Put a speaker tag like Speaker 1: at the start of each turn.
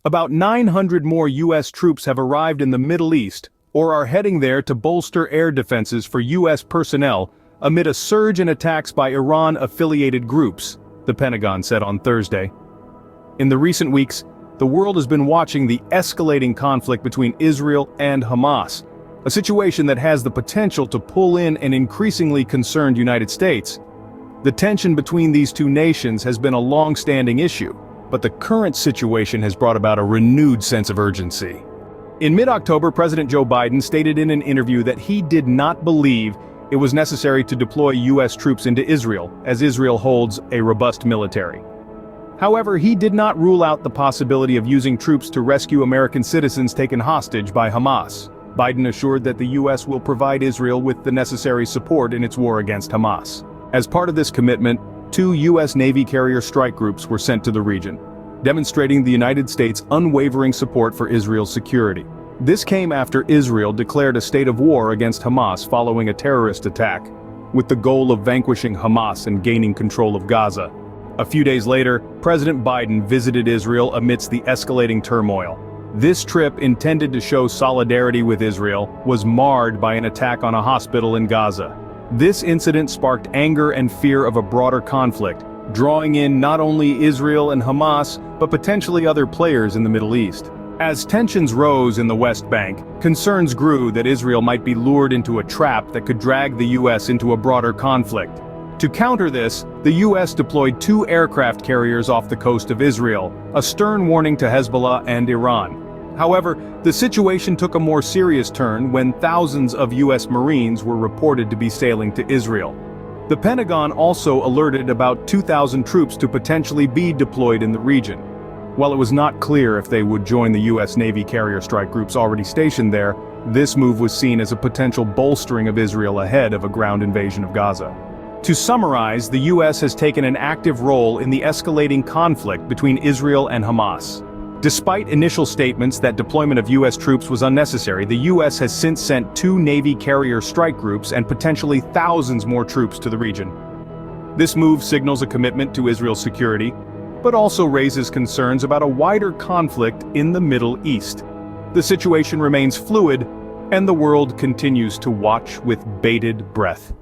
Speaker 1: About 900 more U.S. troops have arrived in the Middle East, or are heading there to bolster air defenses for U.S. personnel, amid a surge in attacks by Iran-affiliated groups, the Pentagon said on Thursday. In the recent weeks, the world has been watching the escalating conflict between Israel and Hamas, a situation that has the potential to pull in an increasingly concerned United States. The tension between these two nations has been a long-standing issue, but the current situation has brought about a renewed sense of urgency. In mid-October, President Joe Biden stated in an interview that he did not believe it was necessary to deploy U.S. troops into Israel, as Israel holds a robust military. However, he did not rule out the possibility of using troops to rescue American citizens taken hostage by Hamas. Biden assured that the U.S. will provide Israel with the necessary support in its war against Hamas. As part of this commitment, 2 U.S. Navy carrier strike groups were sent to the region, demonstrating the United States' unwavering support for Israel's security. This came after Israel declared a state of war against Hamas following a terrorist attack, with the goal of vanquishing Hamas and gaining control of Gaza. A few days later, President Biden visited Israel amidst the escalating turmoil. This trip, intended to show solidarity with Israel, was marred by an attack on a hospital in Gaza. This incident sparked anger and fear of a broader conflict, drawing in not only Israel and Hamas, but potentially other players in the Middle East. As tensions rose in the West Bank, concerns grew that Israel might be lured into a trap that could drag the U.S. into a broader conflict. To counter this, the U.S. deployed 2 aircraft carriers off the coast of Israel, a stern warning to Hezbollah and Iran. However, the situation took a more serious turn when thousands of U.S. Marines were reported to be sailing to Israel. The Pentagon also alerted about 2,000 troops to potentially be deployed in the region. While it was not clear if they would join the U.S. Navy carrier strike groups already stationed there, this move was seen as a potential bolstering of Israel ahead of a ground invasion of Gaza. To summarize, the U.S. has taken an active role in the escalating conflict between Israel and Hamas. Despite initial statements that deployment of U.S. troops was unnecessary, the U.S. has since sent 2 Navy carrier strike groups and potentially thousands more troops to the region. This move signals a commitment to Israel's security, but also raises concerns about a wider conflict in the Middle East. The situation remains fluid, and the world continues to watch with bated breath.